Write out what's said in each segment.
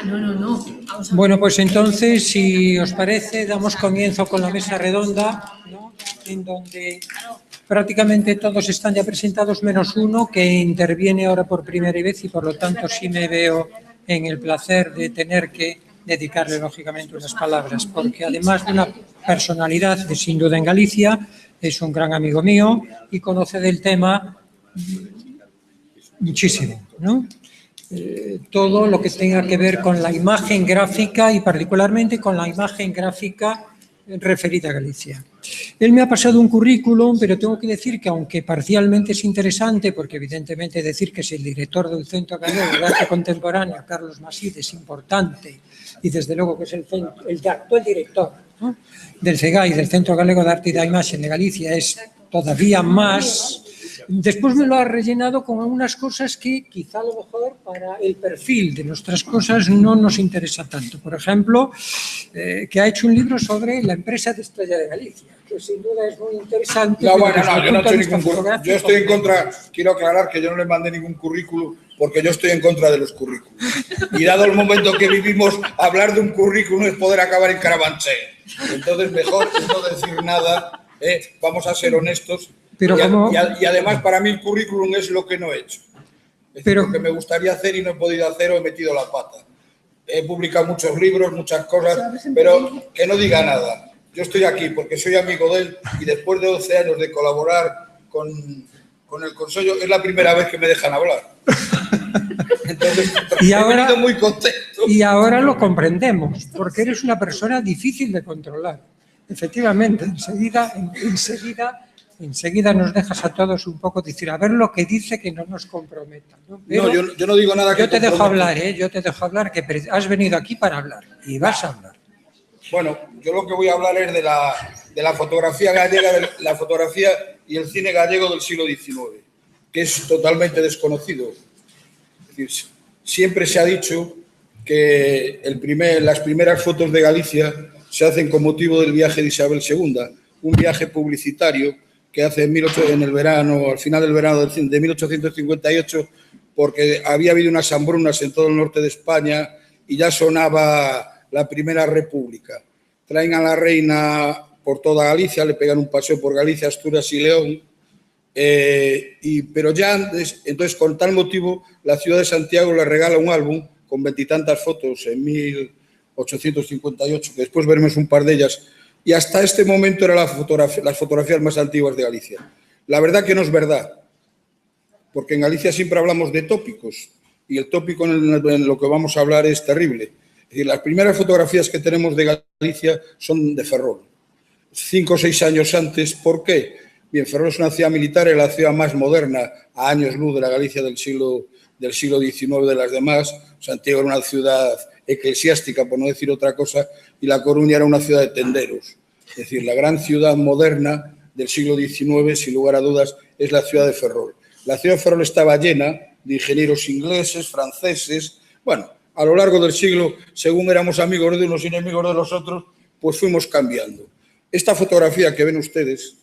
No. Bueno, pues entonces, si os parece, damos comienzo con la mesa redonda, ¿no? En donde prácticamente todos están ya presentados, menos uno que interviene ahora por primera vez y por lo tanto sí me veo en el placer de tener que dedicarle lógicamente unas palabras, porque además de una personalidad de sin duda en Galicia, es un gran amigo mío y conoce del tema muchísimo, ¿no? Todo lo que tenga que ver con la imagen gráfica y particularmente con la imagen gráfica referida a Galicia. Él me ha pasado un currículum, pero tengo que decir que aunque parcialmente es interesante, porque evidentemente decir que es el director del Centro Gallego de Arte Contemporáneo, Carlos Masip, es importante, y desde luego que es el actual director, ¿no?, del CEGAI, del Centro Galego de Arte e da Imaxe de Galicia, es todavía más. Después me lo ha rellenado con algunas cosas que quizá a lo mejor para el perfil de nuestras cosas no nos interesa tanto. Por ejemplo, que ha hecho un libro sobre la empresa de Estrella de Galicia, que sin duda es muy interesante. No, bueno, no, yo no he hecho ningún currículum. Yo estoy en contra, quiero aclarar que yo no le mandé ningún currículum porque yo estoy en contra de los currículums. Y dado el momento que vivimos, hablar de un currículum es poder acabar en Carabanchel. Entonces, mejor no decir nada, vamos a ser honestos. Pero y además, para mí el currículum es lo que no he hecho. Es decir, lo que me gustaría hacer y no he podido hacer o he metido la pata. He publicado muchos libros, muchas cosas, pero que no diga nada. Yo estoy aquí porque soy amigo de él y después de 12 años de colaborar con el Consejo, es la primera vez que me dejan hablar. Entonces, he venido muy contento. Y ahora lo comprendemos, porque eres una persona difícil de controlar. Efectivamente, enseguida nos dejas a todos un poco decir, a ver lo que dice, que no nos comprometa, ¿no? Pero no, yo no digo nada que yo te dejo hablar, yo te dejo hablar, que has venido aquí para hablar y vas a hablar. Bueno, yo lo que voy a hablar es de la fotografía gallega, de la fotografía y el cine gallego del siglo XIX, que es totalmente desconocido. Es decir, siempre se ha dicho que las primeras fotos de Galicia se hacen con motivo del viaje de Isabel II, un viaje publicitario que hace en el verano, al final del verano de 1858, porque había habido unas hambrunas en todo el norte de España y ya sonaba la Primera República. Traen a la reina por toda Galicia, le pegan un paseo por Galicia, Asturias y León, pero ya antes, entonces con tal motivo, la ciudad de Santiago le regala un álbum con 20 y tantas fotos en 1858, que después veremos un par de ellas, y hasta este momento eran las fotografías más antiguas de Galicia. La verdad que no es verdad, porque en Galicia siempre hablamos de tópicos, y el tópico en lo que vamos a hablar es terrible. Es decir, las primeras fotografías que tenemos de Galicia son de Ferrol, 5 o 6 años antes. ¿Por qué? Bien, Ferrol es una ciudad militar, es la ciudad más moderna, a años luz de la Galicia del siglo XIX de las demás. Santiago era una ciudad eclesiástica, por no decir otra cosa, y La Coruña era una ciudad de tenderos. Es decir, la gran ciudad moderna del siglo XIX, sin lugar a dudas, es la ciudad de Ferrol. La ciudad de Ferrol estaba llena de ingenieros ingleses, franceses. Bueno, a lo largo del siglo, según éramos amigos de unos y enemigos de los otros, pues fuimos cambiando. Esta fotografía que ven ustedes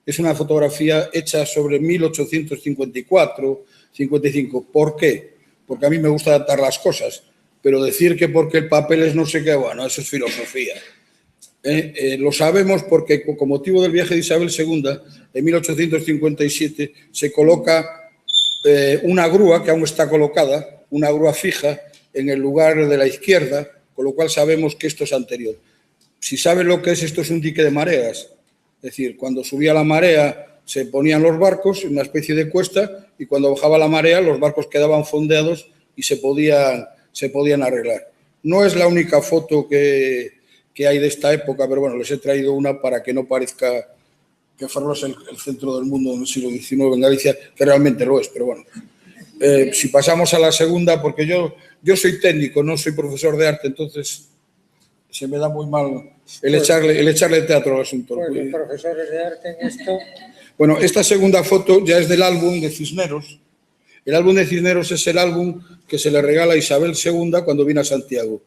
es una fotografía hecha sobre 1854, 55. ¿Por qué? Porque a mí me gusta adaptar las cosas, pero decir que porque el papel es no sé qué, bueno, eso es filosofía. Lo sabemos porque con motivo del viaje de Isabel II, en 1857, se coloca una grúa que aún está colocada, una grúa fija, en el lugar de la izquierda, con lo cual sabemos que esto es anterior. Si saben lo que es, esto es un dique de mareas. Es decir, cuando subía la marea se ponían los barcos en una especie de cuesta y cuando bajaba la marea los barcos quedaban fondeados y se podían arreglar. No es la única foto que hay de esta época, pero bueno, les he traído una para que no parezca que Ferrol es el centro del mundo en el siglo XIX en Galicia, que realmente lo es, pero bueno. Si pasamos a la segunda, porque yo soy técnico, no soy profesor de arte, entonces se me da muy mal el echarle teatro al asunto. Pues los profesores de arte en esto... Bueno, esta segunda foto ya es del álbum de Cisneros. El álbum de Cisneros es el álbum que se le regala a Isabel II cuando vino a Santiago.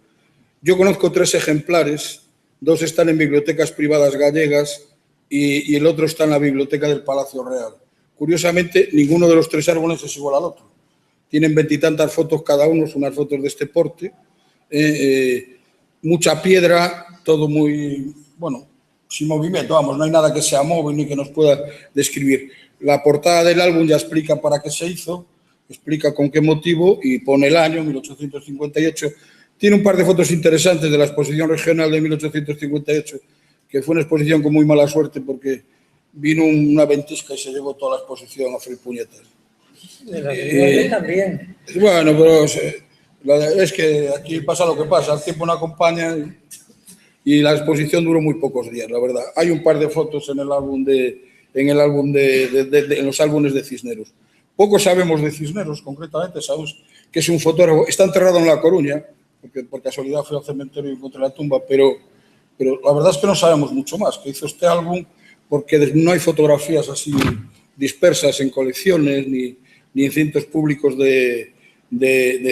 Yo conozco 3 ejemplares, 2 están en bibliotecas privadas gallegas y el otro está en la biblioteca del Palacio Real. Curiosamente, ninguno de los 3 árboles es igual al otro. Tienen 20 y tantas fotos cada uno, son unas fotos de este porte, mucha piedra, todo muy, bueno, sin movimiento, vamos, no hay nada que sea móvil ni que nos pueda describir. La portada del álbum ya explica para qué se hizo, explica con qué motivo y pone el año, 1858. Tiene un par de fotos interesantes de la exposición regional de 1858, que fue una exposición con muy mala suerte porque vino una ventisca y se llevó toda la exposición a freír puñetas. También. Bueno, pero es que aquí pasa lo que pasa, el tiempo no acompaña y la exposición duró muy pocos días, la verdad. Hay un par de fotos en el álbum en los álbumes de Cisneros. Poco sabemos de Cisneros, concretamente, sabemos que es un fotógrafo, está enterrado en La Coruña, porque por casualidad fui al cementerio y encontré la tumba, pero la verdad es que no sabemos mucho más, que hizo este álbum porque no hay fotografías así dispersas en colecciones ni en centros públicos de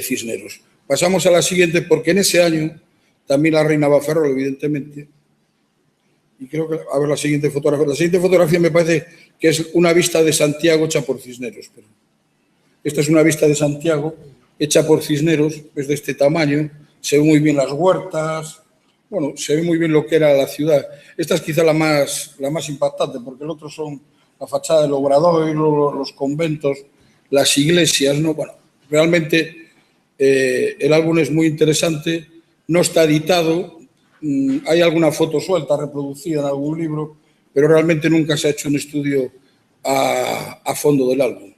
Cisneros. Pasamos a la siguiente, porque en ese año también la reina va a Ferrol, evidentemente. Y creo que, a ver, la siguiente fotografía. La siguiente fotografía me parece que es una vista de Santiago hecha por Cisneros. Pero esta es una vista de Santiago hecha por Cisneros, es de este tamaño. Se ven muy bien las huertas. Bueno, se ve muy bien lo que era la ciudad. Esta es quizá la más impactante, porque el otro son la fachada del Obradoiro, los conventos, las iglesias, ¿no? Bueno, realmente el álbum es muy interesante, no está editado, hay alguna foto suelta reproducida en algún libro, pero realmente nunca se ha hecho un estudio a fondo del álbum,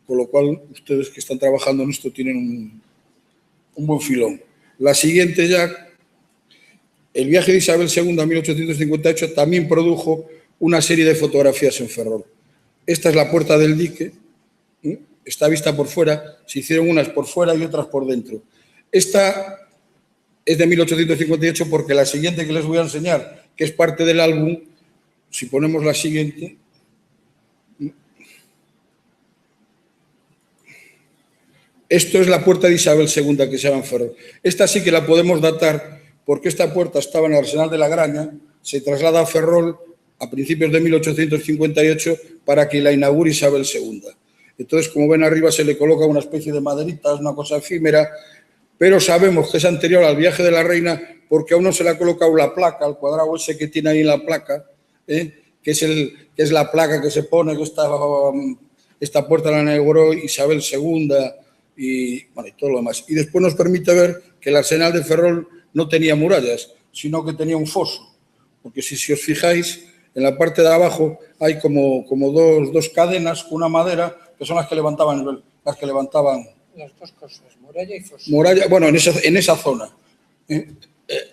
con lo cual ustedes que están trabajando en esto tienen un buen filón. La siguiente ya, el viaje de Isabel II a 1858 también produjo una serie de fotografías en Ferrol. Esta es la puerta del dique, está vista por fuera, se hicieron unas por fuera y otras por dentro. Esta es de 1858 porque la siguiente que les voy a enseñar, que es parte del álbum, si ponemos la siguiente, esto es la puerta de Isabel II que se llama en Ferrol. Esta sí que la podemos datar porque esta puerta estaba en el Arsenal de la Graña, se traslada a Ferrol a principios de 1858 para que la inaugure Isabel II. Entonces, como ven arriba, se le coloca una especie de maderitas, una cosa efímera, pero sabemos que es anterior al viaje de la reina porque aún no se le ha colocado la placa, el cuadrado ese que tiene ahí en la placa, que es la placa que se pone, que esta puerta la inauguró Isabel II y, bueno, y todo lo demás. Y después nos permite ver que el Arsenal de Ferrol no tenía murallas, sino que tenía un foso, porque si os fijáis, en la parte de abajo hay como dos cadenas con una madera que son las que levantaban las dos cosas, muralla y foso. Muralla, bueno, en esa zona.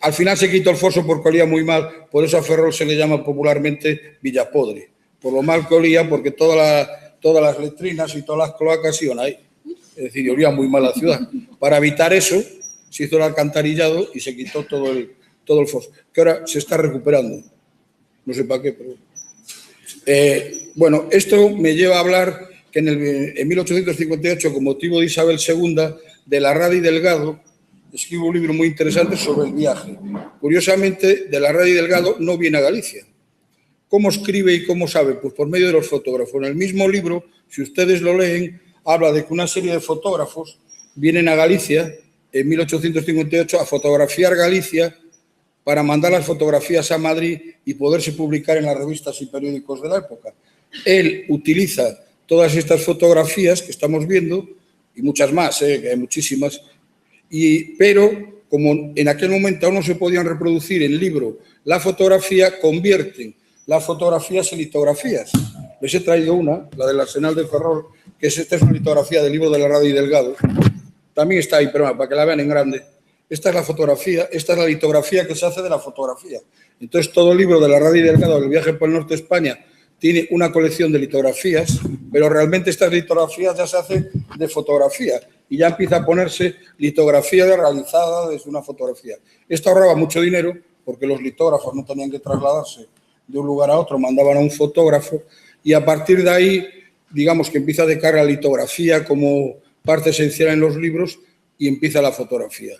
Al final se quitó el foso porque olía muy mal, por eso a Ferrol se le llama popularmente Villapodre, por lo mal que olía, porque todas las letrinas y todas las cloacas iban ahí. Es decir, olía muy mal la ciudad. Para evitar eso, se hizo el alcantarillado y se quitó todo el foso, que ahora se está recuperando. No sé para qué, pero... bueno, esto me lleva a hablar que en 1858, con motivo de Isabel II, de Larradi Delgado, escribe un libro muy interesante sobre el viaje. Curiosamente, de Larradi Delgado no viene a Galicia. ¿Cómo escribe y cómo sabe? Pues por medio de los fotógrafos. En el mismo libro, si ustedes lo leen, habla de que una serie de fotógrafos vienen a Galicia en 1858 a fotografiar Galicia para mandar las fotografías a Madrid y poderse publicar en las revistas y periódicos de la época. Él utiliza todas estas fotografías que estamos viendo, y muchas más, que hay muchísimas, pero como en aquel momento aún no se podían reproducir en libro la fotografía, convierten las fotografías en litografías. Les he traído una, la del Arsenal de Ferrol, que esta es una litografía del libro de Larradi Delgado. También está ahí, pero para que la vean en grande. Esta es la fotografía, esta es la litografía que se hace de la fotografía. Entonces, todo el libro de Larradi Delgado, del viaje por el norte de España, tiene una colección de litografías, pero realmente estas litografías ya se hacen de fotografía y ya empieza a ponerse litografía realizada desde una fotografía. Esto ahorraba mucho dinero porque los litógrafos no tenían que trasladarse de un lugar a otro, mandaban a un fotógrafo y a partir de ahí, digamos que empieza a decaer la litografía como parte esencial en los libros y empieza la fotografía.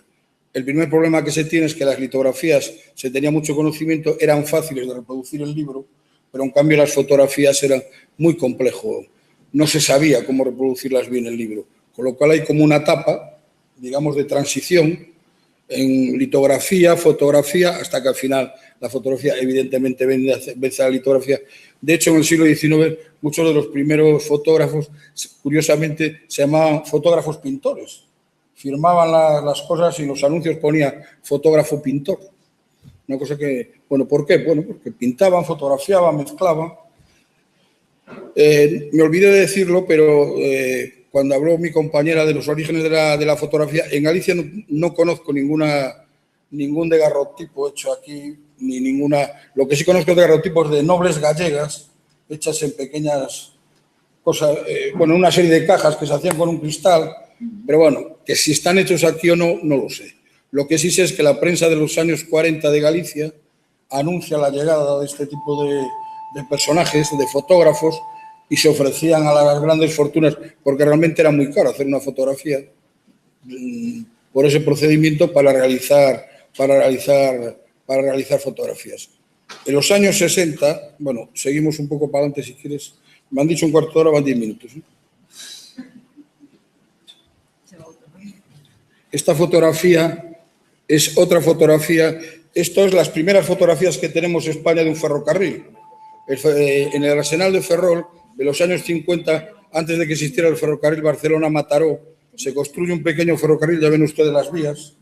El primer problema que se tiene es que las litografías, se tenía mucho conocimiento, eran fáciles de reproducir el libro, pero en cambio las fotografías eran muy complejo. No se sabía cómo reproducirlas bien el libro, con lo cual hay como una etapa, digamos, de transición en litografía, fotografía, hasta que al final la fotografía evidentemente vence a la litografía. De hecho, en el siglo XIX, muchos de los primeros fotógrafos, curiosamente, se llamaban fotógrafos pintores. Firmaban las cosas y los anuncios ponía fotógrafo pintor. Una cosa que, bueno, ¿por qué? Bueno, porque pintaban, fotografiaban, mezclaban. Me olvidé de decirlo, pero cuando habló mi compañera de los orígenes de la fotografía, en Galicia no conozco ningún daguerrotipo hecho aquí, ni ninguna. Lo que sí conozco es daguerrotipos de nobles gallegas, hechas en pequeñas cosas, bueno, una serie de cajas que se hacían con un cristal, pero bueno, que si están hechos aquí o no, no lo sé. Lo que sí sé es que la prensa de los años 40 de Galicia anuncia la llegada de este tipo de personajes, de fotógrafos, y se ofrecían a las grandes fortunas, porque realmente era muy caro hacer una fotografía por ese procedimiento para realizar fotografías. En los años 60, bueno, seguimos un poco para adelante si quieres, me han dicho un cuarto de hora, van 10 minutos. Esta fotografía es otra fotografía. Esto es las primeras fotografías que tenemos en España de un ferrocarril. En el arsenal de Ferrol, de los años 50, antes de que existiera el ferrocarril Barcelona-Mataró, se construye un pequeño ferrocarril, ya ven ustedes las vías.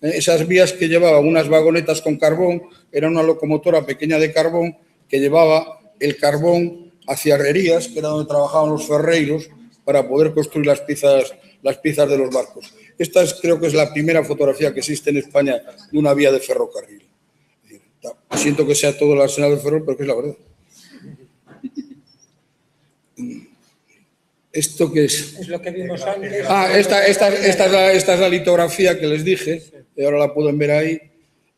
Esas vías que llevaban unas vagonetas con carbón, era una locomotora pequeña de carbón que llevaba el carbón hacia Herrerías, que era donde trabajaban los ferreiros, para poder construir las piezas de los barcos. Esta creo que es la primera fotografía que existe en España de una vía de ferrocarril. Siento que sea todo el arsenal de Ferrol, pero que es la verdad. ¿Esto qué es? Es lo que vimos antes. Esta es la litografía que les dije, ahora la pueden ver ahí.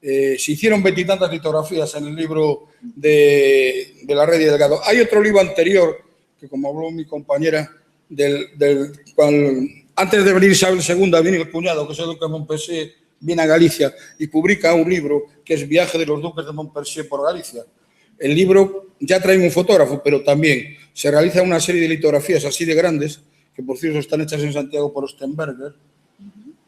Se hicieron veintitantas litografías en el libro de la Red y Delgado. Hay otro libro anterior, que como habló mi compañera, antes de venir Isabel II, viene el cuñado, que es el duque de Montpensier, viene a Galicia y publica un libro que es Viaje de los duques de Montpensier por Galicia. El libro ya trae un fotógrafo, pero también se realiza una serie de litografías así de grandes, que por cierto están hechas en Santiago por Ostenberger,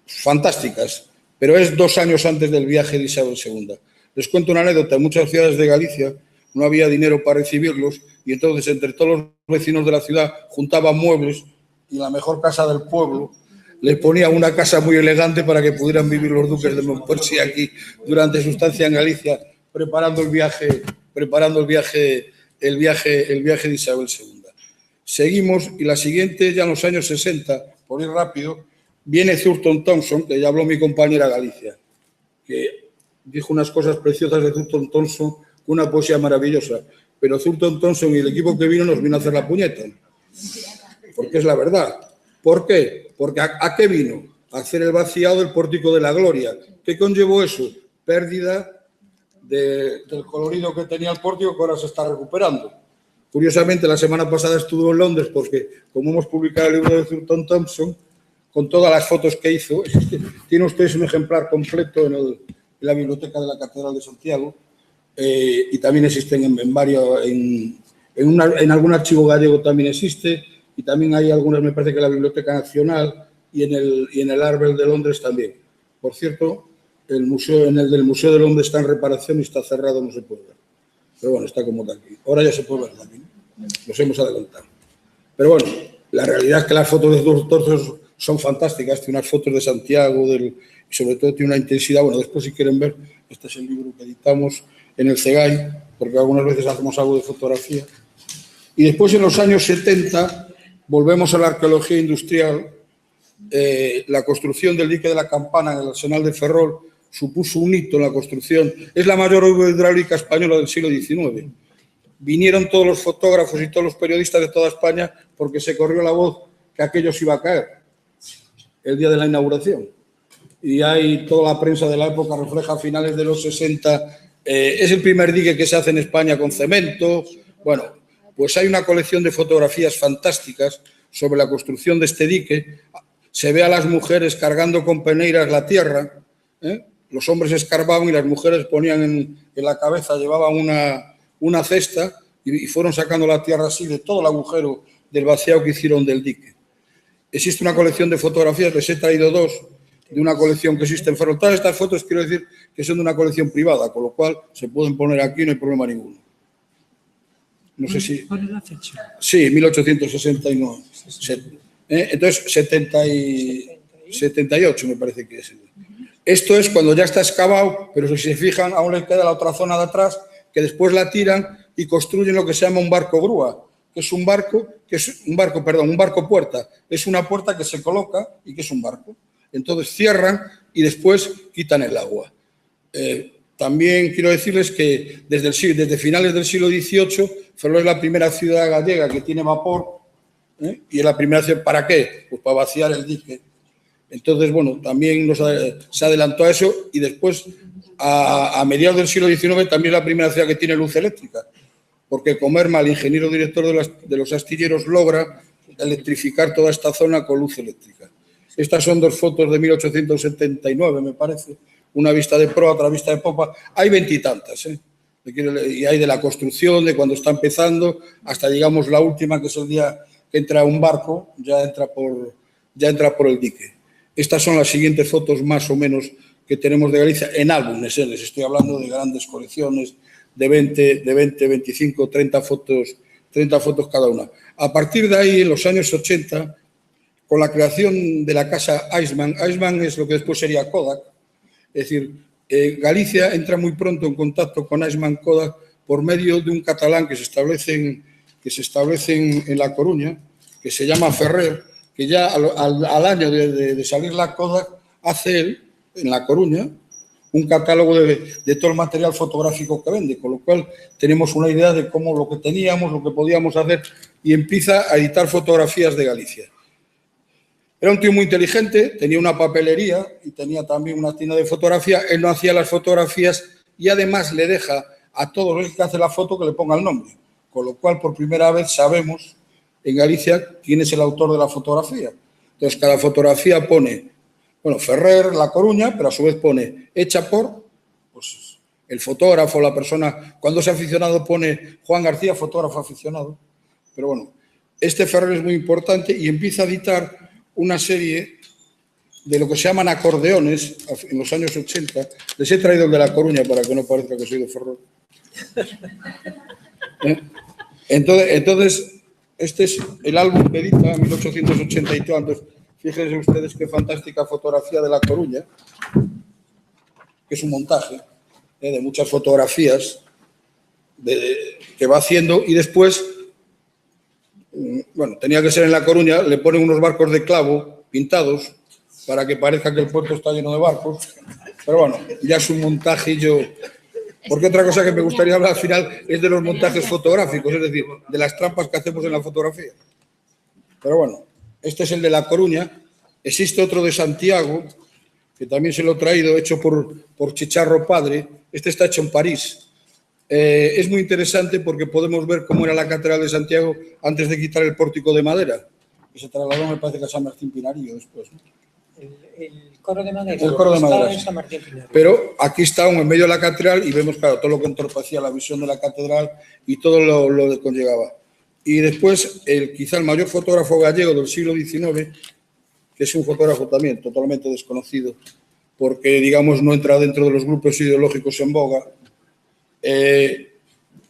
fantásticas, pero es 2 años antes del viaje de Isabel II. Les cuento una anécdota: en muchas ciudades de Galicia no había dinero para recibirlos y entonces entre todos los vecinos de la ciudad juntaban muebles y la mejor casa del pueblo les ponía una casa muy elegante para que pudieran vivir los duques de Montpensier aquí durante su estancia en Galicia, preparando el viaje de Isabel II. Seguimos y la siguiente, ya en los años 60, por ir rápido, viene Thurton Thompson, que ya habló mi compañera Galicia, que dijo unas cosas preciosas de Thurton Thompson, una poesía maravillosa, pero Thurton Thompson y el equipo que vino nos vino a hacer la puñeta, porque es la verdad. ¿Por qué? Porque ¿a qué vino? A hacer el vaciado del Pórtico de la Gloria. ¿Qué conllevó eso? Pérdida del colorido que tenía el pórtico, que ahora se está recuperando. Curiosamente, la semana pasada estuve en Londres porque, como hemos publicado el libro de Thurton Thompson, con todas las fotos que hizo, tiene ustedes un ejemplar completo en la biblioteca de la Catedral de Santiago, y también existen en algún archivo gallego también existe, y también hay algunas, me parece que en la Biblioteca Nacional y en el Arbel de Londres también. Por cierto, el del Museo de Londres está en reparación y está cerrado, no se puede ver. Pero bueno, está como de aquí. Ahora ya se puede ver también. Nos hemos adelantado. Pero bueno, la realidad es que las fotos de Thurton son fantásticas. Tiene unas fotos de Santiago y sobre todo tiene una intensidad. Bueno, después si quieren ver, este es el libro que editamos en el CEGAI, porque algunas veces hacemos algo de fotografía. Y después, en los años 70, volvemos a la arqueología industrial. La construcción del dique de la Campana en el arsenal de Ferrol supuso un hito en la construcción. Es la mayor obra hidráulica española del siglo XIX. Vinieron todos los fotógrafos y todos los periodistas de toda España porque se corrió la voz que aquello se iba a caer el día de la inauguración. Y hay toda la prensa de la época refleja a finales de los 60. Es el primer dique que se hace en España con cemento. Bueno, pues hay una colección de fotografías fantásticas sobre la construcción de este dique. Se ve a las mujeres cargando con peneiras la tierra. Los hombres escarbaban y las mujeres ponían en la cabeza, llevaban una cesta y fueron sacando la tierra así de todo el agujero del vaciado que hicieron del dique. Existe una colección de fotografías, les he traído 2. de una colección que existe en Ferrol. Todas estas fotos quiero decir que son de una colección privada, con lo cual se pueden poner aquí, no hay problema ninguno. No sé si... ¿Cuál es la fecha? Sí, 1869. Entonces, 78 me parece que es. Esto es cuando ya está excavado, pero si se fijan, aún le queda la otra zona de atrás, que después la tiran y construyen lo que se llama un barco grúa, que es un barco puerta. Es una puerta que se coloca y que es un barco. Entonces cierran y después quitan el agua. También quiero decirles que desde finales del siglo XVIII, Ferrol es la primera ciudad gallega que tiene vapor, y es la primera ciudad, ¿para qué? Pues para vaciar el dique. Entonces, bueno, también se adelantó a eso y después, a mediados del siglo XIX, también es la primera ciudad que tiene luz eléctrica, porque Comerma, el ingeniero director de los astilleros, logra electrificar toda esta zona con luz eléctrica. Estas son dos fotos de 1879, me parece, una vista de proa, otra vista de popa. Hay veintitantas, y hay de la construcción, de cuando está empezando, hasta, digamos, la última, que es el día que entra un barco, ya entra por el dique. Estas son las siguientes fotos más o menos que tenemos de Galicia en álbumes. Les estoy hablando de grandes colecciones de 20, 25, 30 fotos cada una. A partir de ahí, en los años 80, con la creación de la casa Eisman es lo que después sería Kodak, es decir, Galicia entra muy pronto en contacto con Eisman Kodak por medio de un catalán que se establece en La Coruña, que se llama Ferrer, que ya al año de salir la Kodak, hace él, en La Coruña, un catálogo de todo el material fotográfico que vende, con lo cual tenemos una idea de cómo lo que teníamos, lo que podíamos hacer, y empieza a editar fotografías de Galicia. Era un tío muy inteligente, tenía una papelería y tenía también una tienda de fotografía. Él no hacía las fotografías y además le deja a todos los que hacen la foto que le ponga el nombre, con lo cual por primera vez sabemos en Galicia quién es el autor de la fotografía. Entonces, cada fotografía pone, bueno, Ferrer, La Coruña, pero a su vez pone hecha por, pues, el fotógrafo, la persona. Cuando es aficionado pone Juan García, fotógrafo aficionado. Pero bueno, este Ferrer es muy importante y empieza a editar una serie de lo que se llaman acordeones en los años 80. Les he traído el de La Coruña para que no parezca que soy de Ferrer. Entonces, este es el álbum que edita en 1882. Entonces, fíjense ustedes qué fantástica fotografía de La Coruña, que es un montaje de muchas fotografías que va haciendo, y después, bueno, tenía que ser en La Coruña, le ponen unos barcos de clavo pintados para que parezca que el puerto está lleno de barcos, pero bueno, ya es un montajillo. Porque otra cosa que me gustaría hablar al final es de los montajes fotográficos, es decir, de las trampas que hacemos en la fotografía. Pero bueno, este es el de La Coruña. Existe otro de Santiago, que también se lo he traído, hecho por Chicharro Padre. Este está hecho en París. Es muy interesante porque podemos ver cómo era la Catedral de Santiago antes de quitar el pórtico de madera, que se trasladó, me parece, que a San Martín Pinarillo después, ¿no? El coro de madera. El coro de madera. San Martín Pinarillo. Pero aquí está aún en medio de la catedral y vemos, claro, todo lo que entorpecía la visión de la catedral y todo lo que conllevaba. Y después, quizá el mayor fotógrafo gallego del siglo XIX, que es un fotógrafo también totalmente desconocido, porque, digamos, no entra dentro de los grupos ideológicos en boga,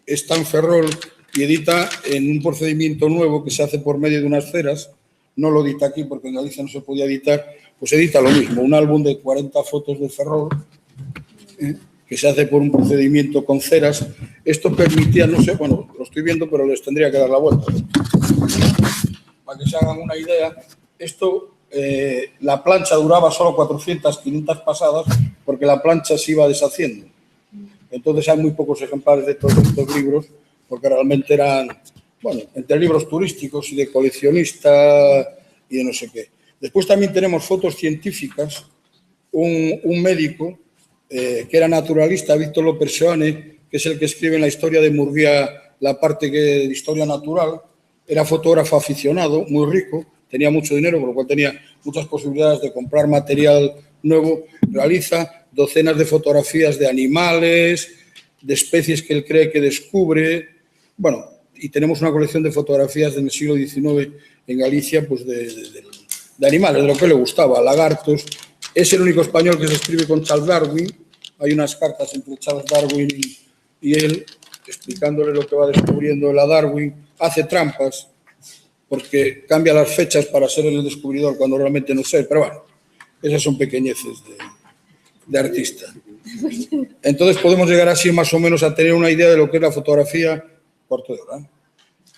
está en Ferrol y edita en un procedimiento nuevo que se hace por medio de unas ceras. No lo edita aquí porque en Galicia no se podía editar, pues edita lo mismo, un álbum de 40 fotos de Ferrol, que se hace por un procedimiento con ceras. Esto permitía, no sé, bueno, lo estoy viendo, pero les tendría que dar la vuelta. Para que se hagan una idea, esto, la plancha duraba solo 400, 500 pasadas, porque la plancha se iba deshaciendo. Entonces hay muy pocos ejemplares de todos estos libros, porque realmente eran, bueno, entre libros turísticos y de coleccionista y de no sé qué. Después también tenemos fotos científicas. Un médico que era naturalista, Víctor Loperseone, que es el que escribe en la historia de Murguía la parte de historia natural, era fotógrafo aficionado, muy rico, tenía mucho dinero, por lo cual tenía muchas posibilidades de comprar material nuevo. Realiza docenas de fotografías de animales, de especies que él cree que descubre. Bueno, y tenemos una colección de fotografías del siglo XIX en Galicia, pues de animales, de lo que le gustaba, lagartos. Es el único español que se escribe con Charles Darwin. Hay unas cartas entre Charles Darwin y él, explicándole lo que va descubriendo la Darwin. Hace trampas, porque cambia las fechas para ser el descubridor cuando realmente no sé, pero bueno, esas son pequeñeces de artista. Entonces podemos llegar así más o menos a tener una idea de lo que es la fotografía, cuarto de hora,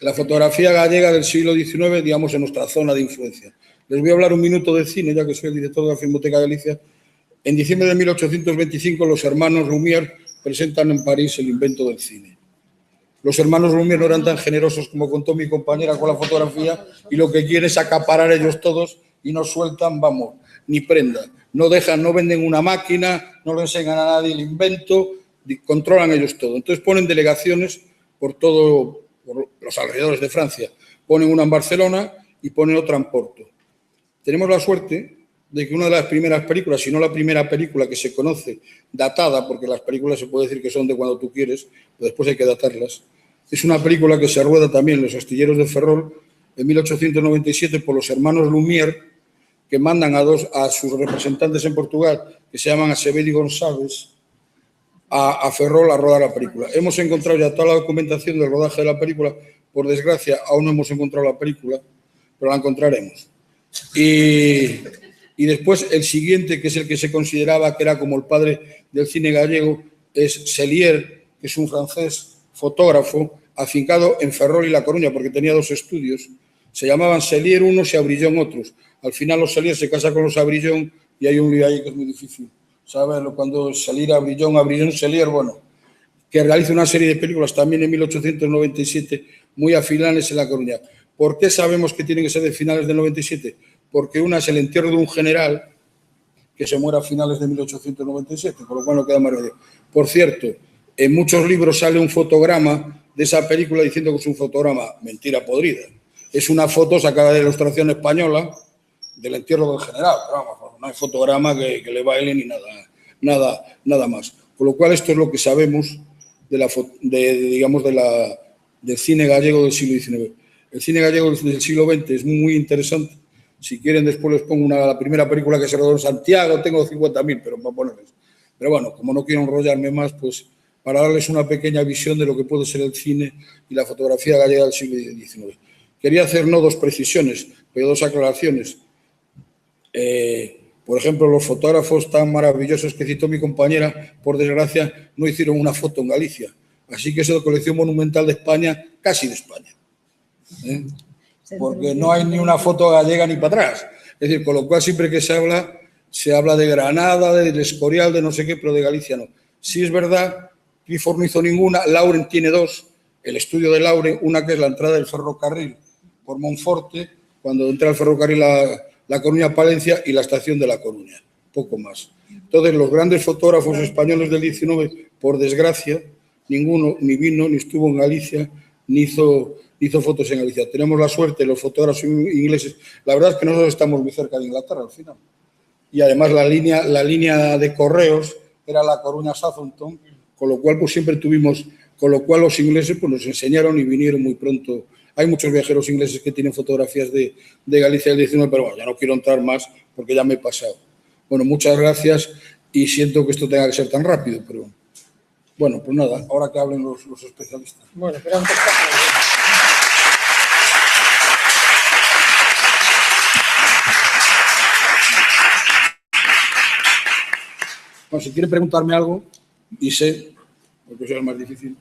la fotografía gallega del siglo XIX, digamos, en nuestra zona de influencia. Les voy a hablar un minuto de cine, ya que soy el director de la Filmoteca de Galicia. En diciembre de 1825, los hermanos Lumière presentan en París el invento del cine. Los hermanos Lumière no eran tan generosos como contó mi compañera con la fotografía y lo que quieren es acaparar ellos todos y no sueltan, vamos, ni prenda. No dejan, no venden una máquina, no le enseñan a nadie el invento, controlan ellos todo. Entonces ponen delegaciones por todo, por los alrededores de Francia. Ponen una en Barcelona y ponen otra en Porto. Tenemos la suerte de que una de las primeras películas, si no la primera película que se conoce, datada, porque las películas se puede decir que son de cuando tú quieres, pero después hay que datarlas, es una película que se rueda también en los astilleros de Ferrol en 1897 por los hermanos Lumière, que mandan a sus representantes en Portugal, que se llaman Acevedo y González, a Ferrol a rodar la película. Hemos encontrado ya toda la documentación del rodaje de la película. Por desgracia, aún no hemos encontrado la película, pero la encontraremos. Y después el siguiente, que es el que se consideraba que era como el padre del cine gallego, es Celier, que es un francés fotógrafo afincado en Ferrol y La Coruña, porque tenía dos estudios. Se llamaban Celier unos y Abrillón otros. Al final los Celier se casan con los Abrillón y hay un lío ahí que es muy difícil saberlo. Cuando salir Abrillón, Celier, bueno, que realiza una serie de películas también en 1897 muy a finales en La Coruña. ¿Por qué sabemos que tienen que ser de finales del 97? Porque una es el entierro de un general que se muere a finales de 1897, con lo cual no queda más remedio. Por cierto, en muchos libros sale un fotograma de esa película diciendo que es un fotograma, mentira podrida. Es una foto sacada de la Ilustración española del entierro del general. Pero vamos, no hay fotograma que le baile ni nada más. Con lo cual esto es lo que sabemos del cine gallego del siglo XIX. El cine gallego del siglo XX es muy interesante. Si quieren, después les pongo la primera película que se rodó en Santiago. Tengo 50.000, pero para ponerles. Pero bueno, como no quiero enrollarme más, pues para darles una pequeña visión de lo que puede ser el cine y la fotografía gallega del siglo XIX. Quería hacer no dos precisiones, pero dos aclaraciones. Por ejemplo, los fotógrafos tan maravillosos que citó mi compañera, por desgracia, no hicieron una foto en Galicia. Así que es la colección monumental de España, casi de España. Porque no hay ni una foto gallega ni para atrás. Es decir, con lo cual siempre que se habla de Granada, del Escorial, de no sé qué, pero de Galicia no. Sí es verdad, Clifford no hizo ninguna, Lauren tiene dos, el estudio de Lauren, una que es la entrada del ferrocarril por Monforte, cuando entra el ferrocarril La Coruña-Palencia y la estación de La Coruña, poco más. Entonces, los grandes fotógrafos españoles del 19, por desgracia, ninguno ni vino, ni estuvo en Galicia, ni hizo fotos en Galicia. Tenemos la suerte, los fotógrafos ingleses, la verdad es que nosotros estamos muy cerca de Inglaterra al final. Y además la línea de correos era La Coruña-Southampton, con lo cual pues siempre tuvimos, con lo cual los ingleses pues nos enseñaron y vinieron muy pronto. Hay muchos viajeros ingleses que tienen fotografías de Galicia del 19, pero bueno, ya no quiero entrar más porque ya me he pasado. Bueno, muchas gracias y siento que esto tenga que ser tan rápido, pero bueno, pues nada, ahora que hablen los especialistas. Bueno, pero antes... Bueno, si quieren preguntarme algo, y sé, porque eso es más difícil.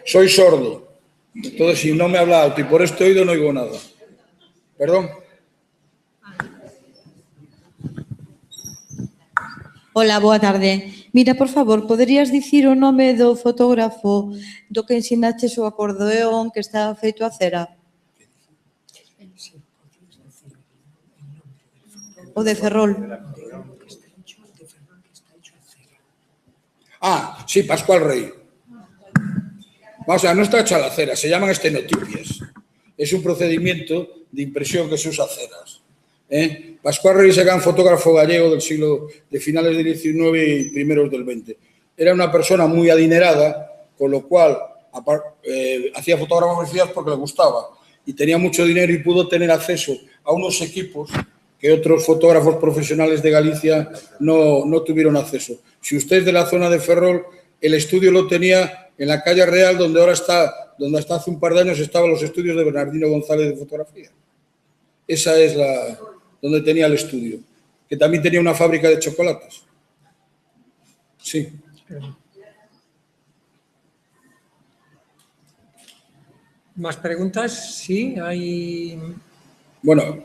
Soy sordo, entonces si no me habla alto y por este oído no oigo nada. Perdón. Hola, boa tarde. Mira, por favor, poderías dicir o nome do fotógrafo do que ensinaches o acordeón que está feito a cera? O de Ferrol. Ah, sí, Pascual Rey. Vamos a ver, no está hecha la cera, se llaman estenotipias. Es un procedimiento de impresión que se usa ceras. Pascual Rey era un fotógrafo gallego de finales del 19 y primeros del 20. Era una persona muy adinerada, con lo cual hacía fotografías porque le gustaba y tenía mucho dinero y pudo tener acceso a unos equipos que otros fotógrafos profesionales de Galicia no tuvieron acceso. Si usted es de la zona de Ferrol, el estudio lo tenía en la calle Real, donde ahora está, donde hasta hace un par de años estaban los estudios de Bernardino González de fotografía. Esa es donde tenía el estudio, que también tenía una fábrica de chocolates. Sí. ¿Más preguntas? Sí, hay... Bueno,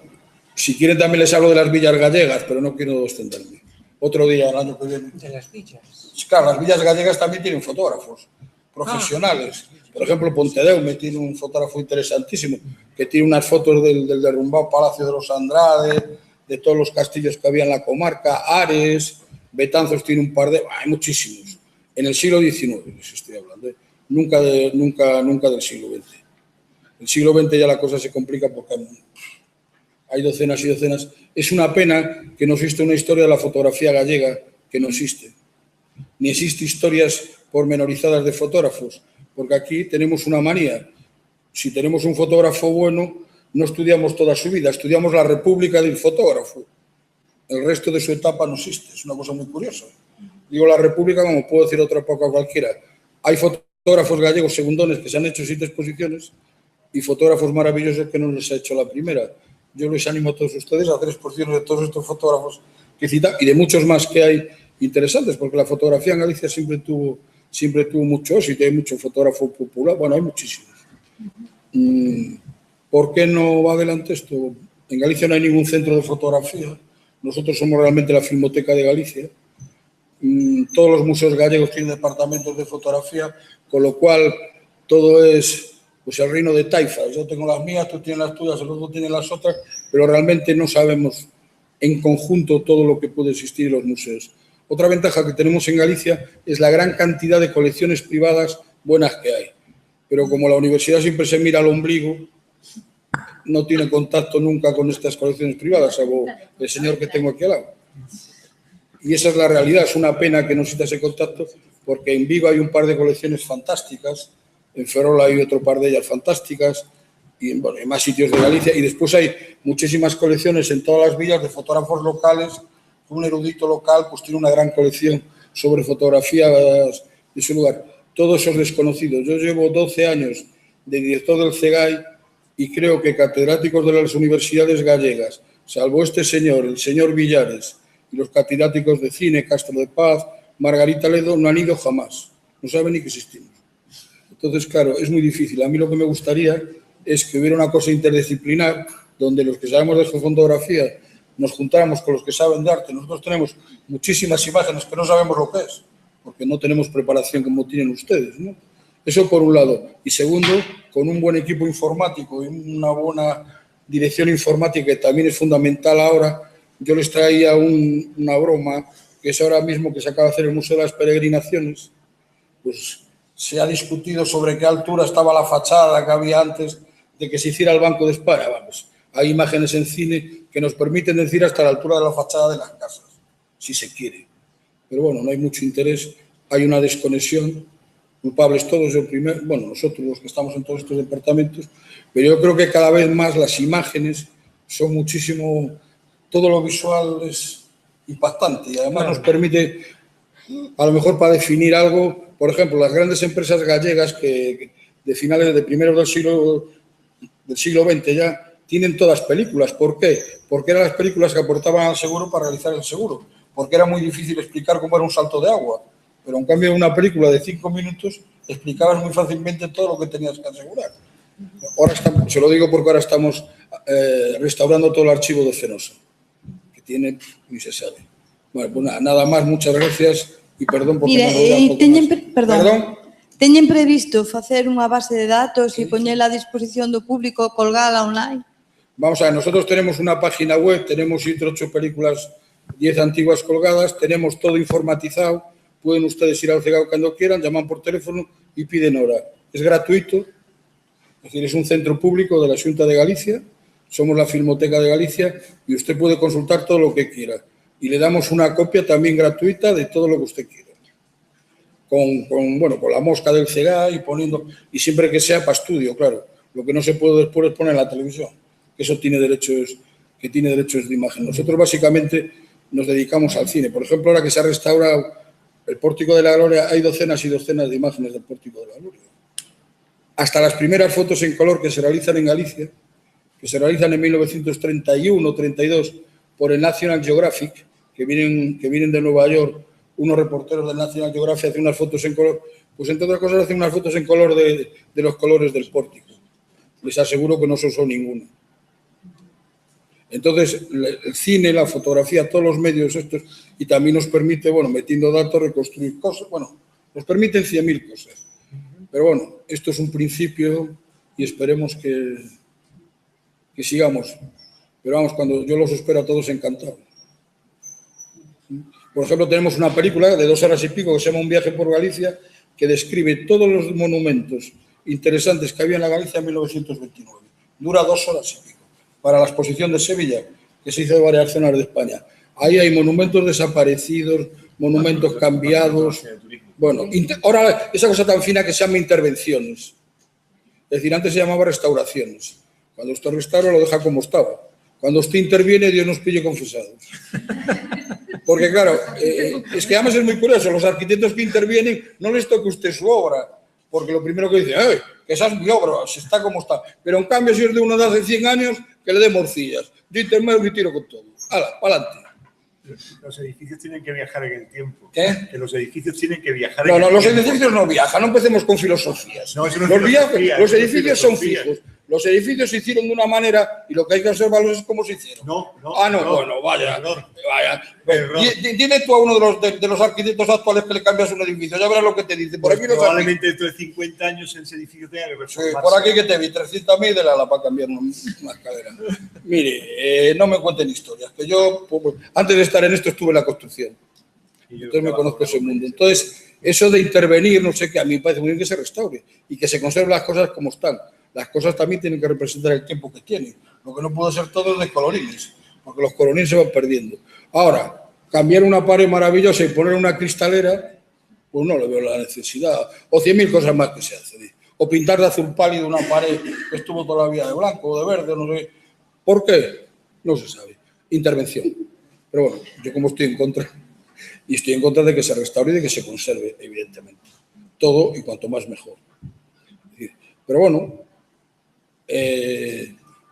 si quieren también les hablo de las villas gallegas, pero no quiero extenderme. Otro día, el año que viene. De las villas. Claro, las villas gallegas también tienen fotógrafos profesionales. Por ejemplo, Pontedeume tiene un fotógrafo interesantísimo que tiene unas fotos del derrumbado Palacio de los Andrade, de todos los castillos que había en la comarca, Ares, Betanzos tiene un par de... Hay muchísimos. En el siglo XIX les estoy hablando, nunca del siglo XX. El siglo XX ya la cosa se complica porque hay docenas y docenas. Es una pena que no existe una historia de la fotografía gallega, que no existe. Ni existe historias pormenorizadas de fotógrafos, porque aquí tenemos una manía. Si tenemos un fotógrafo bueno, no estudiamos toda su vida, estudiamos la república del fotógrafo. El resto de su etapa no existe, es una cosa muy curiosa. Digo la república como puedo decir otra época cualquiera. Hay fotógrafos gallegos segundones que se han hecho 7 exposiciones y fotógrafos maravillosos que no les ha hecho la primera. Yo les animo a todos ustedes a hacer exposiciones de todos estos fotógrafos que citan y de muchos más que hay interesantes, porque la fotografía en Galicia siempre tuvo mucho éxito, hay mucho fotógrafo popular, bueno, hay muchísimos. ¿Por qué no va adelante esto? En Galicia no hay ningún centro de fotografía, nosotros somos realmente la Filmoteca de Galicia, todos los museos gallegos tienen departamentos de fotografía, con lo cual todo es pues el reino de taifas. Yo tengo las mías, tú tienes las tuyas, el otro tiene las otras, pero realmente no sabemos en conjunto todo lo que puede existir en los museos. Otra ventaja que tenemos en Galicia es la gran cantidad de colecciones privadas buenas que hay. Pero como la universidad siempre se mira al ombligo, no tiene contacto nunca con estas colecciones privadas, salvo el señor que tengo aquí al lado. Y esa es la realidad, es una pena que no exista ese contacto, porque en Vigo hay un par de colecciones fantásticas, en Ferrol hay otro par de ellas fantásticas, y bueno, en más sitios de Galicia, y después hay muchísimas colecciones en todas las villas de fotógrafos locales. Un erudito local pues tiene una gran colección sobre fotografías de su lugar. Todos esos desconocidos. Yo llevo 12 años de director del CEGAI y creo que catedráticos de las universidades gallegas, salvo este señor, el señor Villares, y los catedráticos de cine, Castro de Paz, Margarita Ledo, no han ido jamás. No saben ni que existimos. Entonces, claro, es muy difícil. A mí lo que me gustaría es que hubiera una cosa interdisciplinar donde los que sabemos de fotografía nos juntáramos con los que saben de arte. Nosotros tenemos muchísimas imágenes que no sabemos lo que es, porque no tenemos preparación como tienen ustedes, ¿no? Eso por un lado. Y segundo, con un buen equipo informático y una buena dirección informática, que también es fundamental ahora. Yo les traía una broma, que es ahora mismo que se acaba de hacer el Museo de las Peregrinaciones. Pues se ha discutido sobre qué altura estaba la fachada que había antes de que se hiciera el Banco de España. Vamos, hay imágenes en cine que nos permiten decir hasta la altura de la fachada de las casas, si se quiere. Pero bueno, no hay mucho interés, hay una desconexión, culpables todos, nosotros los que estamos en todos estos departamentos, pero yo creo que cada vez más las imágenes son muchísimo, todo lo visual es impactante y además nos permite, a lo mejor para definir algo, por ejemplo, las grandes empresas gallegas que de finales de primeros del siglo XX ya tienen todas películas. ¿Por qué? Porque eran las películas que aportaban al seguro para realizar el seguro. Porque era muy difícil explicar cómo era un salto de agua. Pero en cambio, una película de 5 minutos explicabas muy fácilmente todo lo que tenías que asegurar. Ahora estamos, se lo digo porque ahora estamos restaurando todo el archivo de Fenosa, que tiene, ni se sabe. Bueno, pues nada más, muchas gracias y perdón porque Mira, me voy a perdón. Teñen previsto facer unha base de datos e poñela a disposición do público, colgala online? Vamos a ver, nosotros tenemos una página web, tenemos 7 o 8 películas, 10 antiguas colgadas, tenemos todo informatizado, pueden ustedes ir al CEGAI cuando quieran, llaman por teléfono y piden hora. Es gratuito, es decir, es un centro público de la Xunta de Galicia, somos la Filmoteca de Galicia y usted puede consultar todo lo que quiera. Y le damos una copia también gratuita de todo lo que usted quiera. Con la mosca del CEGAI y siempre que sea para estudio, claro. Lo que no se puede después es poner en la televisión, que eso tiene derechos que tiene derechos de imagen. Nosotros básicamente nos dedicamos al cine. Por ejemplo, ahora que se ha restaurado el Pórtico de la Gloria, hay docenas y docenas de imágenes del Pórtico de la Gloria. Hasta las primeras fotos en color que se realizan en Galicia, que se realizan en 1931 o 32 por el National Geographic, que vienen de Nueva York, unos reporteros del National Geographic hacen unas fotos en color, pues entre otras cosas hacen unas fotos en color de los colores del pórtico. Les aseguro que no se usó ninguna. Entonces, el cine, la fotografía, todos los medios estos, y también nos permite, bueno, metiendo datos, reconstruir cosas, bueno, nos permiten 100.000 cosas. Pero bueno, esto es un principio y esperemos que sigamos. Pero vamos, cuando yo los espero a todos encantados. Por ejemplo, tenemos una película de 2 horas y pico que se llama Un viaje por Galicia, que describe todos los monumentos interesantes que había en la Galicia en 1929. Dura 2 horas y pico. Para la exposición de Sevilla, que se hizo de varias zonas de España. Ahí hay monumentos desaparecidos, monumentos cambiados. Bueno, ahora esa cosa tan fina que se llama intervenciones. Es decir, antes se llamaba restauraciones. Cuando usted restaura lo deja como estaba. Cuando usted interviene, Dios nos pille confesados. Porque claro, es que además es muy curioso, los arquitectos que intervienen no les toca a usted su obra, porque lo primero que dicen, que esa es mi obra, se está como está. Pero en cambio, si es de uno de hace 100 años, que le dé morcillas. Yo intermedio y tiro con todo. ¡Hala, para adelante! Los edificios tienen que viajar en el tiempo. ¿Qué? Que los edificios tienen que viajar en el No, tiempo. los edificios no viajan, no empecemos con filosofías. No, eso no es filosofía, los eso no es edificios son filosofía. fijos. Los edificios se hicieron de una manera y lo que hay que observarlos es cómo se hicieron. No, Bueno, vaya. Error. Bueno, dile tú a uno de los arquitectos actuales que le cambias un edificio, ya verás lo que te dice. Por Pues aquí no probablemente dentro de 50 años ese edificio tenga que Sí, reformarse. por aquí que te vi, 300.000 de la para cambiar una escalera. Mire, no me cuenten historias, que yo, pues, antes de estar en esto, estuve en la construcción. Entonces me conozco ese mundo. Entonces, eso de intervenir, no sé qué, a mí me parece muy bien que se restaure y que se conserven las cosas como están. Las cosas también tienen que representar el tiempo que tienen. Lo que no puede ser todo es de colorines, porque los colorines se van perdiendo. Ahora, cambiar una pared maravillosa y poner una cristalera, pues no le veo la necesidad. O 100.000 cosas más que se hacen. O pintar de azul pálido una pared que estuvo toda la vida de blanco o de verde, no sé. ¿Por qué? No se sabe. Intervención. Pero bueno, yo como estoy en contra, y estoy en contra de que se restaure y de que se conserve, evidentemente. Todo y cuanto más mejor. Pero bueno,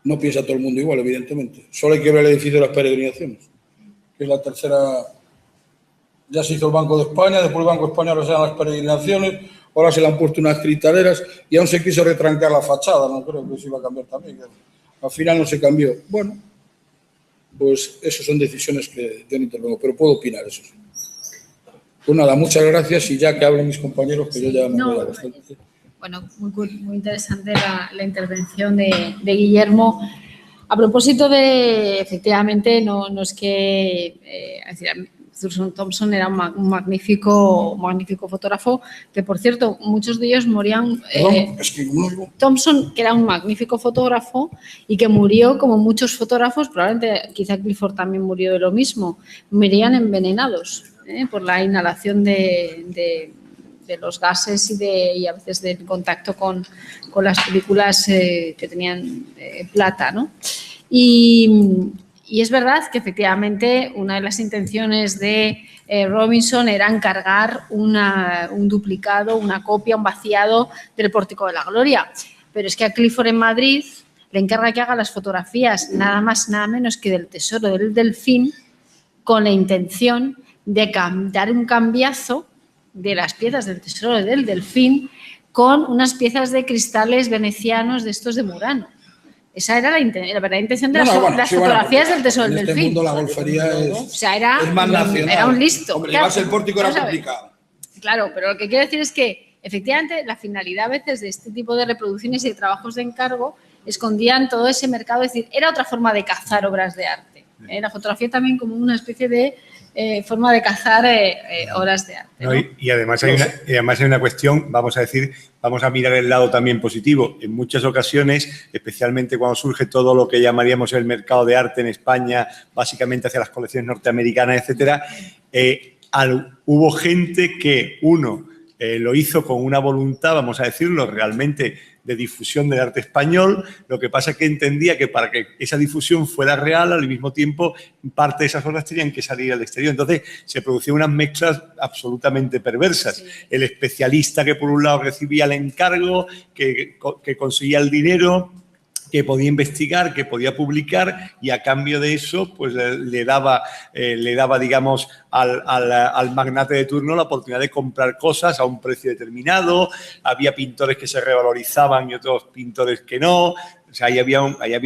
no piensa todo el mundo igual, evidentemente. Solo hay que ver el edificio de las peregrinaciones, que es la tercera. Ya se hizo el Banco de España, después el Banco de España ahora se dan las peregrinaciones, ahora se le han puesto unas cristaleras y aún se quiso retrancar la fachada, no creo que se iba a cambiar también. Al final no se cambió. Bueno, pues esas son decisiones que yo no intervengo, pero puedo opinar, eso sí. Pues nada, muchas gracias y ya que hablen mis compañeros, que yo ya me voy a bastante. Bueno, muy interesante la intervención de Guillermo. A propósito de, efectivamente, no es que Thurston Thompson era un magnífico fotógrafo, que por cierto, muchos de ellos morían. Es que no. Thompson, que era un magnífico fotógrafo y que murió como muchos fotógrafos, probablemente quizá Clifford también murió de lo mismo, morían envenenados por la inhalación de los gases y a veces del contacto con las películas que tenían plata, ¿no? Y es verdad que efectivamente una de las intenciones de Robinson era encargar un duplicado, una copia, un vaciado del Pórtico de la Gloria. Pero es que a Clifford en Madrid le encarga que haga las fotografías nada más, nada menos que del tesoro del Delfín, con la intención de dar un cambiazo de las piezas del tesoro del Delfín con unas piezas de cristales venecianos de estos de Murano. Esa era la verdadera intención de las fotografías del tesoro del Delfín. En este mundo la golfería es más nacional. Era un listo. Hombre, llevarse el pórtico era complicado. Claro, pero lo que quiero decir es que efectivamente la finalidad a veces de este tipo de reproducciones y de trabajos de encargo escondían todo ese mercado, es decir, era otra forma de cazar obras de arte. La fotografía también como una especie de forma de cazar obras de arte, ¿no? Y además hay una cuestión, vamos a mirar el lado también positivo. En muchas ocasiones, especialmente cuando surge todo lo que llamaríamos el mercado de arte en España, básicamente hacia las colecciones norteamericanas, etcétera, hubo gente que, lo hizo con una voluntad, vamos a decirlo, realmente de difusión del arte español. Lo que pasa es que entendía que para que esa difusión fuera real, al mismo tiempo, parte de esas obras tenían que salir al exterior. Entonces, se producían unas mezclas absolutamente perversas. Sí. El especialista que, por un lado, recibía el encargo, que conseguía el dinero, que podía investigar, que podía publicar, y a cambio de eso pues le daba digamos, al magnate de turno la oportunidad de comprar cosas a un precio determinado. Había pintores que se revalorizaban y otros pintores que no. O sea, ahí había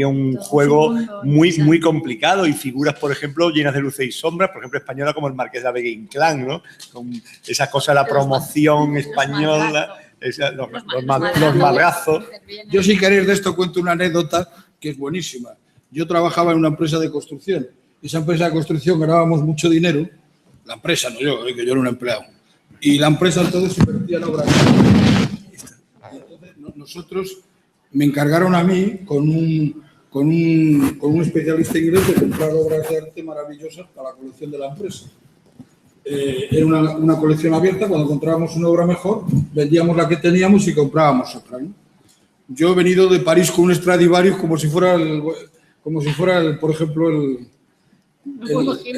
un juego muy complicado, y figuras, por ejemplo, llenas de luces y sombras, por ejemplo, española, como el Marqués de Vega Inclán, ¿no? Con esa cosa de la promoción española. Los madrazos. Yo, si queréis, de esto cuento una anécdota que es buenísima. Yo trabajaba en una empresa de construcción. Esa empresa de construcción ganábamos mucho dinero. La empresa, no yo, que yo era un empleado. Y la empresa entonces invertía en obras. Entonces, nosotros me encargaron a mí con un especialista inglés de comprar obras de arte maravillosas para la colección de la empresa. Era una colección abierta. Cuando encontrábamos una obra mejor, vendíamos la que teníamos y comprábamos otra, ¿no? Yo he venido de París con un Stradivarius como si fuera, por ejemplo, el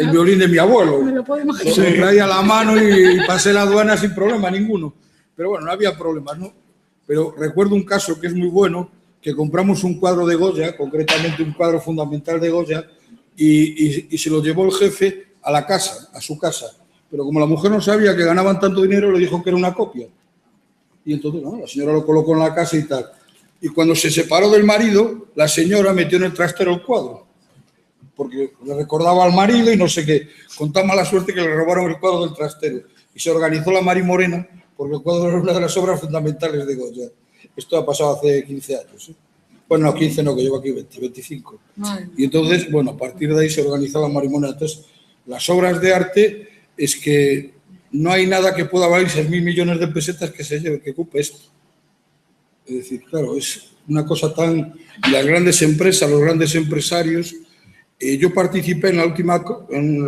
violín de mi abuelo. Me lo puedo imaginar. Lo traía a la mano y pasé la aduana sin problema ninguno. Pero bueno, no había problemas, ¿no? Pero recuerdo un caso que es muy bueno, que compramos un cuadro de Goya, concretamente un cuadro fundamental de Goya, y se lo llevó el jefe a la casa, a su casa. Pero como la mujer no sabía que ganaban tanto dinero, le dijo que era una copia. Y entonces, la señora lo colocó en la casa y tal. Y cuando se separó del marido, la señora metió en el trastero el cuadro, porque le recordaba al marido y no sé qué. Con tan mala suerte que le robaron el cuadro del trastero. Y se organizó la Mari Morena, porque el cuadro era una de las obras fundamentales de Goya. Esto ha pasado hace 15 años, ¿eh? Bueno, no, 15 no, que llevo aquí 25. Y entonces, bueno, a partir de ahí se organizó la Mari Morena. Entonces, las obras de arte es que no hay nada que pueda valer 6.000 millones de pesetas que se lleve, que ocupe esto. Es decir, claro, es una cosa tan... Las grandes empresas, los grandes empresarios... yo participé en la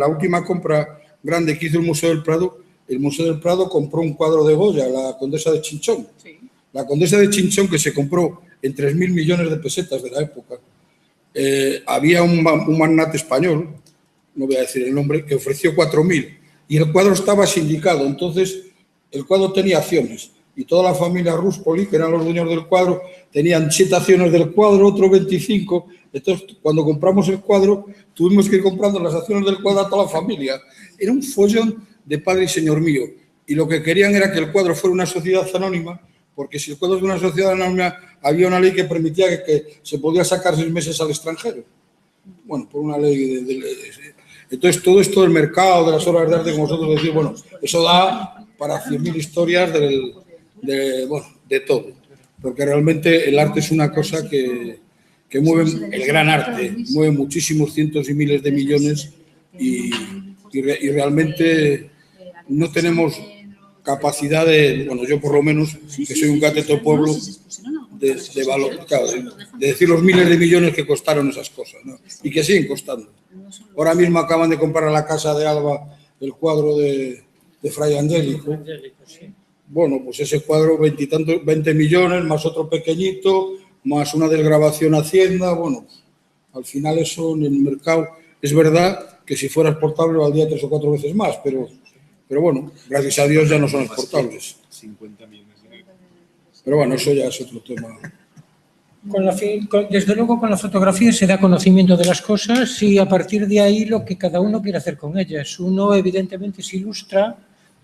última compra grande que hizo el Museo del Prado. El Museo del Prado compró un cuadro de Goya, la Condesa de Chinchón. Sí. La Condesa de Chinchón, que se compró en 3.000 millones de pesetas de la época. Había un magnate español, no voy a decir el nombre, que ofreció 4.000. Y el cuadro estaba sindicado. Entonces, el cuadro tenía acciones. Y toda la familia Ruspoli, que eran los dueños del cuadro, tenían 7 acciones del cuadro, otro 25. Entonces, cuando compramos el cuadro, tuvimos que ir comprando las acciones del cuadro a toda la familia. Era un follón de padre y señor mío. Y lo que querían era que el cuadro fuera una sociedad anónima, porque si el cuadro es de una sociedad anónima, había una ley que permitía que se podía sacar 6 meses al extranjero. Bueno, por una ley entonces, todo esto del mercado, de las obras de arte, como vosotros decís, bueno, eso da para 100.000 historias de todo. Porque realmente el arte es una cosa que mueve, el gran arte, mueve muchísimos cientos y miles de millones y realmente no tenemos capacidad de, bueno, yo por lo menos, que soy un cateto pueblo, de valor, claro, de decir los miles de millones que costaron esas cosas, ¿no? Y que siguen costando. Ahora mismo acaban de comprar a la Casa de Alba el cuadro de Fray Angélico. Bueno, pues ese cuadro 20 millones, más otro pequeñito, más una desgravación Hacienda. Bueno, al final eso en el mercado es verdad que si fuera exportable valdría 3 o 4 veces más, pero bueno, gracias a Dios ya no son exportables. 50 millones. Pero bueno, eso ya es otro tema. Desde luego, con la fotografía se da conocimiento de las cosas y a partir de ahí lo que cada uno quiere hacer con ellas. Uno, evidentemente, se ilustra,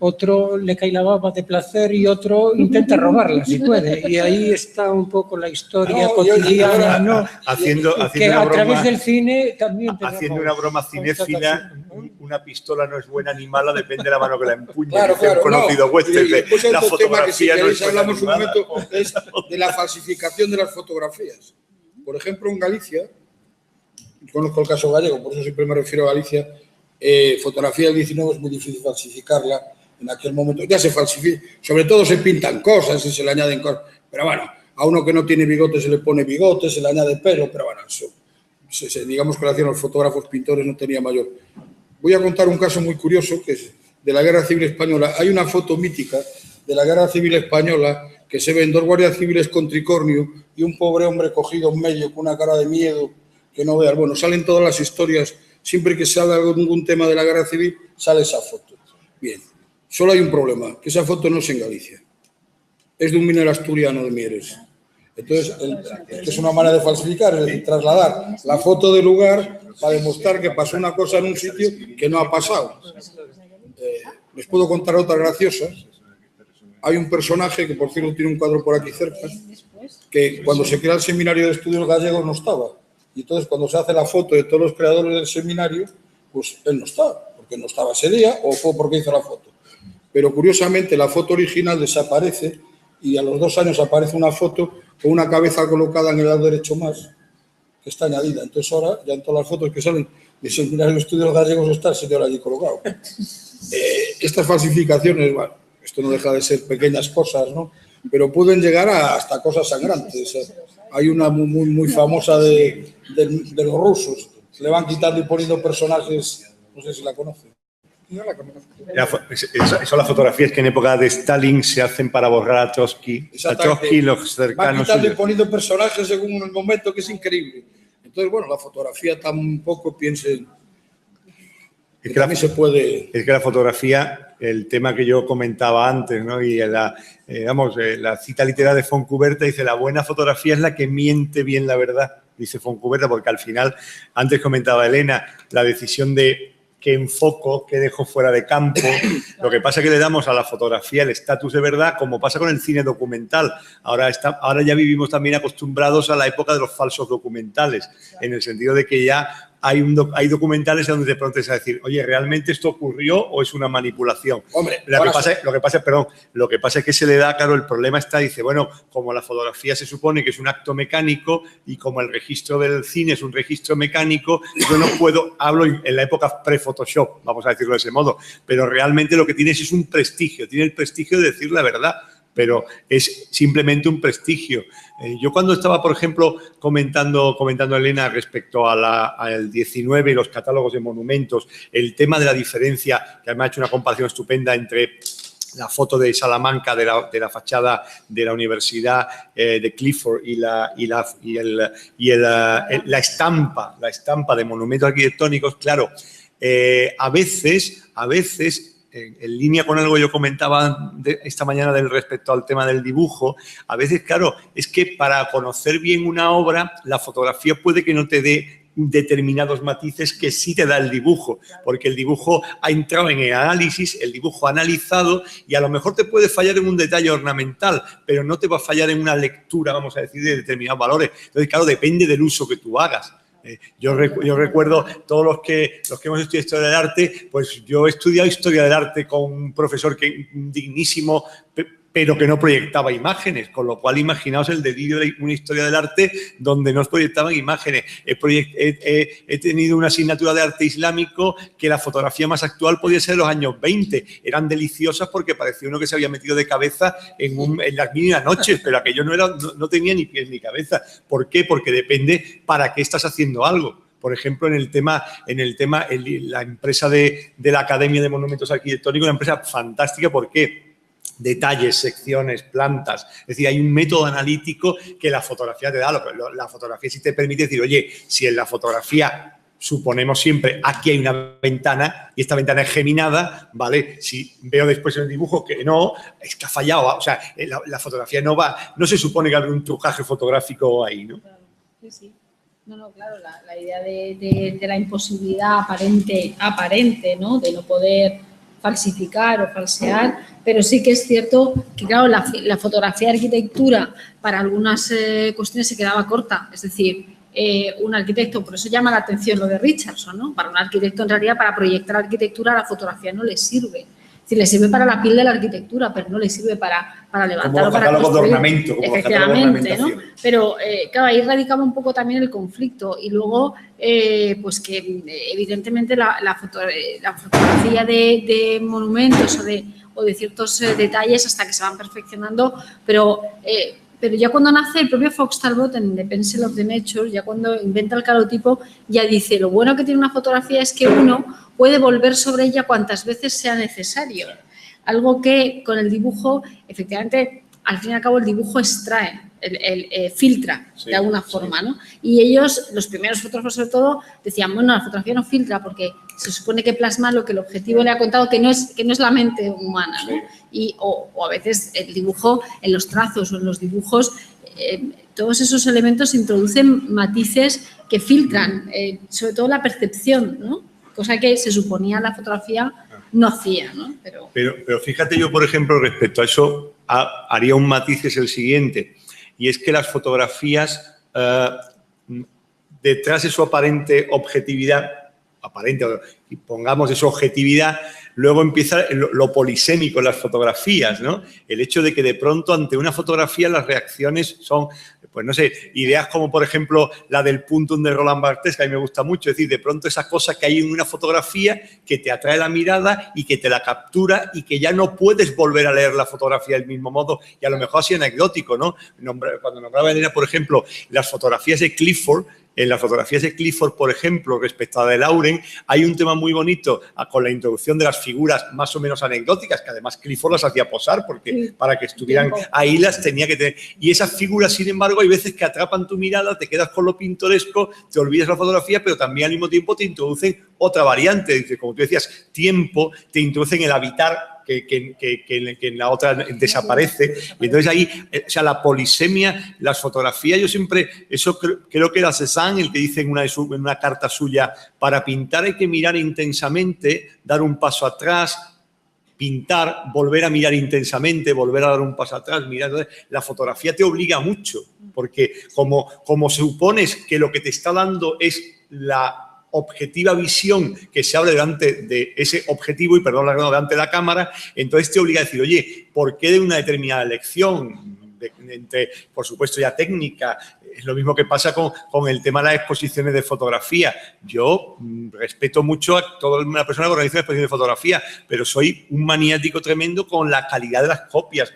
otro le cae la baba de placer y otro intenta robarla, si puede. Y ahí está un poco la historia cotidiana, ¿no? Haciendo que una a broma, través del cine también... Haciendo una broma cinéfila, una pistola no es buena ni mala, depende de la mano que la empuñe. Claro, dice un conocido western, la fotografía que no es buena hablamos ni un mala. momento es de la falsificación de las fotografías. Por ejemplo, en Galicia, conozco el caso gallego, por eso siempre me refiero a Galicia, fotografía del 19 es muy difícil falsificarla. En aquel momento ya se falsifica, sobre todo se pintan cosas y se le añaden cosas, pero bueno, a uno que no tiene bigote se le pone bigote, se le añade pelo, pero bueno, eso, digamos que lo hacían los fotógrafos, pintores, no tenía mayor. Voy a contar un caso muy curioso que es de la Guerra Civil Española. Hay una foto mítica de de la Guerra Civil Española, que se ven 2 guardias civiles con tricornio y un pobre hombre cogido en medio con una cara de miedo que no veas. Bueno, salen todas las historias, siempre que sale algún tema de la Guerra Civil, sale esa foto. Bien, solo hay un problema, que esa foto no es en Galicia, es de un minero asturiano de Mieres. Entonces, es una manera de falsificar, es decir, trasladar la foto del lugar para demostrar que pasó una cosa en un sitio que no ha pasado. Les puedo contar otra graciosa. Hay un personaje que, por cierto, tiene un cuadro por aquí cerca, que cuando se crea el Seminario de Estudios Gallegos no estaba. Y entonces, cuando se hace la foto de todos los creadores del seminario, pues él no está, porque no estaba ese día o fue porque hizo la foto. Pero, curiosamente, la foto original desaparece y a los 2 años aparece una foto con una cabeza colocada en el lado derecho más, que está añadida. Entonces, ahora, ya en todas las fotos que salen del Seminario de Estudios Gallegos está el señor allí colocado. Estas falsificaciones, bueno, esto no deja de ser pequeñas cosas, ¿no? Pero pueden llegar hasta cosas sangrantes. Hay una muy famosa de los rusos. Le van quitando y poniendo personajes, no sé si la conocen. No la conozco. Son las fotografías que en época de Stalin se hacen para borrar a Trotsky. A Trotsky y los cercanos. Van quitando y poniendo personajes según el momento, que es increíble. Entonces, bueno, la fotografía tampoco piensen que también se puede... Es que la fotografía, el tema que yo comentaba antes, ¿no? Y la cita literal de Fontcuberta dice: la buena fotografía es la que miente bien la verdad, dice Fontcuberta, porque al final, antes comentaba Elena, la decisión de qué enfoco, qué dejo fuera de campo. Lo que pasa es que le damos a la fotografía el estatus de verdad, como pasa con el cine documental. Ahora ya vivimos también acostumbrados a la época de los falsos documentales, en el sentido de que ya hay documentales donde de pronto es a decir, oye, ¿realmente esto ocurrió o es una manipulación? Hombre, lo que pasa es que se le da, claro, el problema está, dice, bueno, como la fotografía se supone que es un acto mecánico y como el registro del cine es un registro mecánico, yo no puedo, hablo en la época pre-Photoshop, vamos a decirlo de ese modo, pero realmente lo que tienes es un prestigio, tiene el prestigio de decir la verdad, pero es simplemente un prestigio. Yo cuando estaba, por ejemplo, comentando a Elena respecto al 19 y los catálogos de monumentos, el tema de la diferencia, que además ha hecho una comparación estupenda entre la foto de Salamanca de la fachada de la Universidad de Clifford y la estampa de monumentos arquitectónicos, claro, a veces en línea con algo yo comentaba esta mañana respecto al tema del dibujo, a veces, claro, es que para conocer bien una obra, la fotografía puede que no te dé determinados matices que sí te da el dibujo, porque el dibujo ha entrado en el análisis, el dibujo ha analizado y a lo mejor te puede fallar en un detalle ornamental, pero no te va a fallar en una lectura, vamos a decir, de determinados valores. Entonces, claro, depende del uso que tú hagas. Yo recuerdo todos los que hemos estudiado historia del arte, pues yo he estudiado historia del arte con un profesor dignísimo, pero que no proyectaba imágenes, con lo cual imaginaos el delirio de una historia del arte donde no proyectaban imágenes. He tenido una asignatura de arte islámico que la fotografía más actual podía ser de los años 20. Eran deliciosas porque parecía uno que se había metido de cabeza en las mínimas noches, pero aquello no tenía ni pies ni cabeza. ¿Por qué? Porque depende para qué estás haciendo algo. Por ejemplo, la empresa de la Academia de Monumentos Arquitectónicos, una empresa fantástica. ¿Por qué? Detalles, secciones, plantas. Es decir, hay un método analítico que la fotografía te da. La fotografía sí te permite decir, oye, si en la fotografía suponemos siempre aquí hay una ventana y esta ventana es geminada, ¿vale? Si veo después en el dibujo que no, es que ha fallado. O sea, la fotografía no se supone que hay un trucaje fotográfico ahí, ¿no? Claro, sí. No, claro, la idea de la imposibilidad aparente, ¿no? De no poder falsificar o falsear, pero sí que es cierto que, claro, la fotografía de arquitectura para algunas cuestiones se quedaba corta. Es decir, un arquitecto, por eso llama la atención lo de Richardson, ¿no? Para un arquitecto, en realidad, para proyectar arquitectura, la fotografía no le sirve. Es decir, le sirve para la piel de la arquitectura, pero no le sirve para levantar o para construir. De ornamento, como efectivamente, ¿no? Pero, claro, ahí radicaba un poco también el conflicto. Y luego, pues que evidentemente la fotografía de monumentos o de ciertos detalles hasta que se van perfeccionando, pero ya cuando nace el propio Fox Talbot en The Pencil of the Nature, ya cuando inventa el calotipo, ya dice, lo bueno que tiene una fotografía es que uno puede volver sobre ella cuantas veces sea necesario. algo que con el dibujo, efectivamente, al fin y al cabo el dibujo extrae, filtra de alguna forma, ¿no? Y ellos, los primeros fotógrafos sobre todo, decían, bueno, la fotografía no filtra porque se supone que plasma lo que el objetivo le ha contado, que no es la mente humana, ¿no? O a veces el dibujo, en los trazos o en los dibujos, todos esos elementos introducen matices que filtran, sobre todo la percepción, ¿no? Cosa que se suponía la fotografía no hacía, ¿no? Pero fíjate, yo, por ejemplo, respecto a eso, haría un matiz, es el siguiente, y es que las fotografías, detrás de su aparente objetividad, y pongamos eso objetividad, luego empieza lo polisémico en las fotografías, ¿no? El hecho de que de pronto ante una fotografía las reacciones son, pues no sé, ideas como por ejemplo la del puntum de Roland Barthes, que a mí me gusta mucho, es decir, de pronto esa cosa que hay en una fotografía que te atrae la mirada y que te la captura y que ya no puedes volver a leer la fotografía del mismo modo, y a lo mejor así anecdótico, ¿no? Cuando nombraba a Elena, por ejemplo, las fotografías de Clifford, en las fotografías de Clifford, por ejemplo, respecto a de Lauren, hay un tema muy bonito con la introducción de las figuras más o menos anecdóticas, que además Clifford las hacía posar, porque para que estuvieran ahí las tenía que tener. Y esas figuras, sin embargo, hay veces que atrapan tu mirada, te quedas con lo pintoresco, te olvidas la fotografía, pero también al mismo tiempo te introducen otra variante. Como tú decías, tiempo, te introducen el habitar, que en la otra desaparece. Y entonces ahí, o sea, la polisemia, las fotografías, yo siempre, eso creo que era Cézanne el que dice en una carta suya, para pintar hay que mirar intensamente, dar un paso atrás, pintar, volver a mirar intensamente, volver a dar un paso atrás, mirar. Entonces, la fotografía te obliga mucho, porque como supones que lo que te está dando es la objetiva visión que se abre delante de ese objetivo, y perdón, delante de la cámara, entonces te obliga a decir, oye, ¿por qué de una determinada elección? Entre, por supuesto, ya técnica, es lo mismo que pasa con el tema de las exposiciones de fotografía. Yo respeto mucho a toda una persona que organiza una exposición de fotografía, pero soy un maniático tremendo con la calidad de las copias,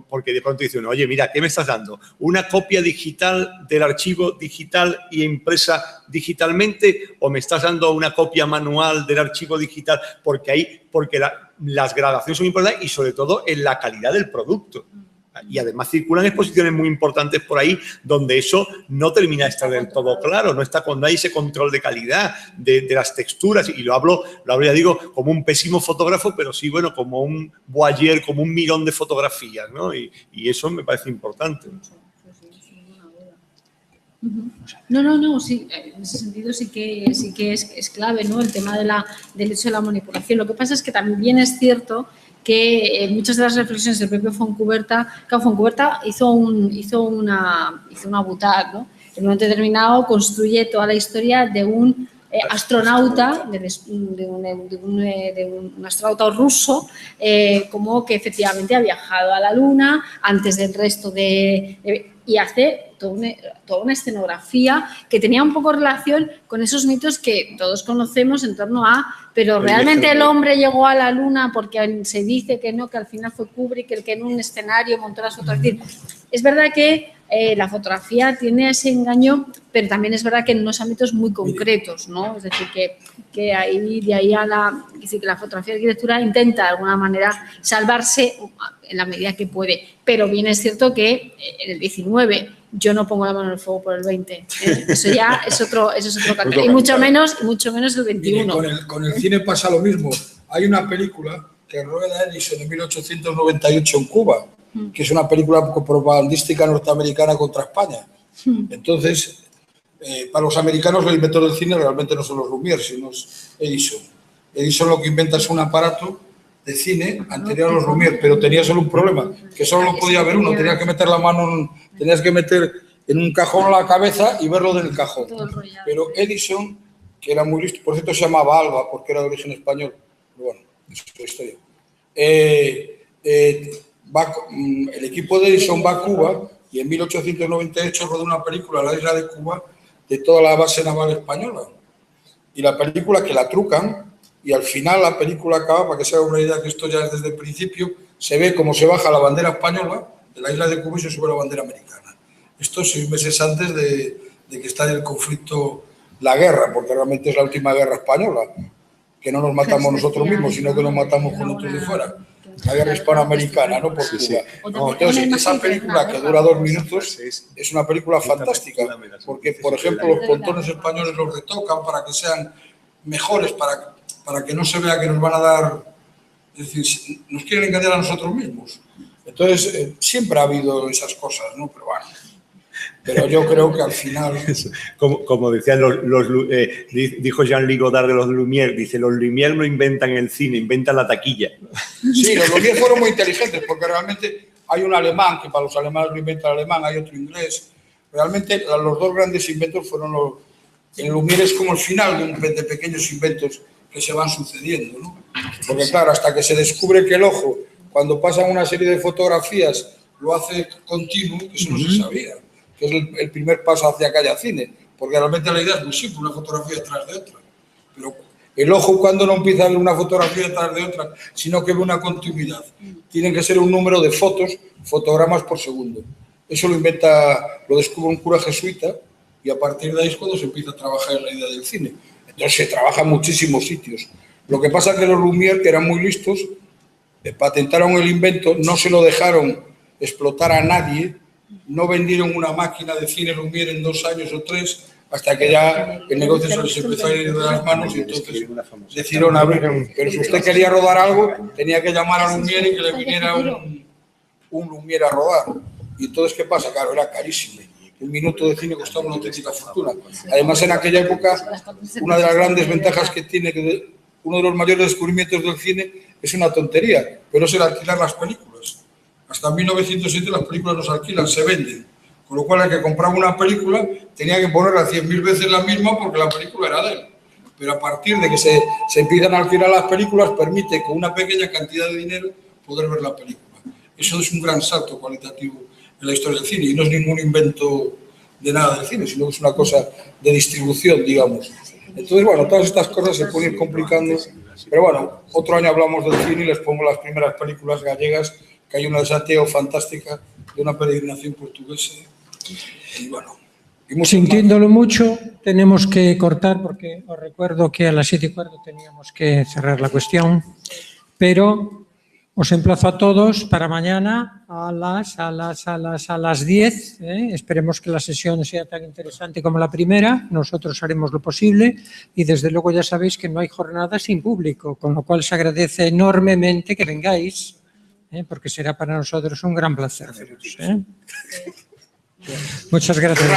porque de pronto dicen, oye, mira, ¿qué me estás dando? ¿Una copia digital del archivo digital y impresa digitalmente, o me estás dando una copia manual del archivo digital? Porque las gradaciones son importantes, y sobre todo en la calidad del producto. Y además circulan exposiciones muy importantes por ahí donde eso no termina de estar del todo claro, no está cuando hay ese control de calidad de las texturas, y lo hablo ya digo como un pésimo fotógrafo, pero sí, bueno, como un voyeur, como un mirón de fotografías, ¿no? Y eso me parece importante. No, sí, en ese sentido sí que es clave, ¿no? El tema del hecho de la manipulación. Lo que pasa es que también es cierto que muchas de las reflexiones del propio Fontcuberta, claro, Fontcuberta hizo una boutade, ¿no? En un momento determinado construye toda la historia de un astronauta, de un astronauta ruso, como que efectivamente ha viajado a la Luna antes del resto y hace toda una escenografía que tenía un poco relación con esos mitos que todos conocemos en torno a, pero realmente el hombre llegó a la Luna, porque se dice que no, que al final fue Kubrick el que en un escenario montó las fotos. Es decir, es verdad que la fotografía tiene ese engaño, pero también es verdad que en unos ámbitos muy concretos, ¿no? Es decir, que ahí, de ahí que la fotografía de arquitectura intenta de alguna manera salvarse en la medida que puede, pero bien es cierto que en el 19 yo no pongo la mano en el fuego por el 20, eso ya es otro cantar, y mucho menos el 21. Mire, con el cine pasa lo mismo. Hay una película que rueda Edison en 1898 en Cuba, que es una película propagandística norteamericana contra España. Entonces, para los americanos el inventor del cine realmente no son los Lumière, sino es Edison. Edison lo que inventa es un aparato de cine anterior a los Lumière, pero tenía solo un problema, que solo lo podía ver uno, tenías que meter la mano, tenías que meter en un cajón la cabeza y verlo del cajón. Pero Edison, que era muy listo, por cierto se llamaba Alba, porque era de origen español, pero bueno, eso es historia. El equipo de Edison va a Cuba y en 1898 rodó una película, La isla de Cuba, de toda la base naval española. Y la película que la trucan, y al final la película acaba, para que se haga una idea que esto ya es desde el principio, se ve cómo se baja la bandera española de la isla de Cuba y se sube la bandera americana. Esto 6 meses antes de que estalle el conflicto, la guerra, porque realmente es la última guerra española, que no nos matamos nosotros mismos, sino que nos matamos con otros de fuera. la guerra hispanoamericana, ¿no? Por Sí, Cuba. sí. No, entonces, esa película que dura 2 minutos es una película fantástica, porque, por ejemplo, los pontones españoles los retocan para que sean mejores, para que no se vea que nos van a dar, es decir, nos quieren engañar a nosotros mismos. Entonces, siempre ha habido esas cosas, ¿no? Pero bueno, pero yo creo que al final... Como decían dijo Jean-Luc Godard de los Lumière, dice, los Lumière no inventan el cine, inventan la taquilla. Sí, los Lumière fueron muy inteligentes, porque realmente hay un alemán, que para los alemanes lo inventa el alemán, hay otro inglés. Realmente los dos grandes inventos fueron los... El Lumière es como el final de pequeños inventos que se van sucediendo, ¿no? Porque claro, hasta que se descubre que el ojo, cuando pasan una serie de fotografías, lo hace continuo, que eso no se sabía, que es el primer paso hacia que haya cine, porque realmente la idea es muy simple, una fotografía detrás de otra. Pero el ojo, cuando no empieza a ver una fotografía detrás de otra, sino que ve una continuidad, tienen que ser un número de fotogramas por segundo. Eso lo descubre un cura jesuita, y a partir de ahí es cuando se empieza a trabajar en la idea del cine. Entonces se trabaja en muchísimos sitios. Lo que pasa es que los Lumière, que eran muy listos, patentaron el invento, no se lo dejaron explotar a nadie, no vendieron una máquina de cine Lumière en 2 años o 3, hasta que ya el negocio se les empezó a ir de las manos y entonces decidieron abrir. Pero si usted quería rodar algo, tenía que llamar a Lumière y que le viniera un Lumière a rodar. Y entonces, ¿qué pasa? Claro, era carísimo. Un minuto de cine costaba una auténtica fortuna. Además, en aquella época, una de las grandes ventajas que tiene, uno de los mayores descubrimientos del cine, es una tontería, pero es el alquilar las películas. Hasta 1907 las películas no se alquilan, se venden. Con lo cual, el que compraba una película tenía que ponerla 100.000 veces la misma porque la película era de él. Pero a partir de que se empiezan a alquilar las películas, permite con una pequeña cantidad de dinero poder ver la película. Eso es un gran salto cualitativo en la historia del cine y no es ningún invento de nada del cine, sino que es una cosa de distribución, digamos. Entonces, bueno, todas estas cosas se pueden ir complicando, pero bueno, otro año hablamos del cine y les pongo las primeras películas gallegas, que hay una de Sateo fantástica, de una peregrinación portuguesa, y bueno. Sintiéndolo mucho, tenemos que cortar porque os recuerdo que a las 7:15 teníamos que cerrar la cuestión, pero os emplazo a todos para mañana a las 10. Esperemos que la sesión sea tan interesante como la primera. Nosotros haremos lo posible y desde luego ya sabéis que no hay jornada sin público, con lo cual se agradece enormemente que vengáis, porque será para nosotros un gran placer veros. Muchas gracias.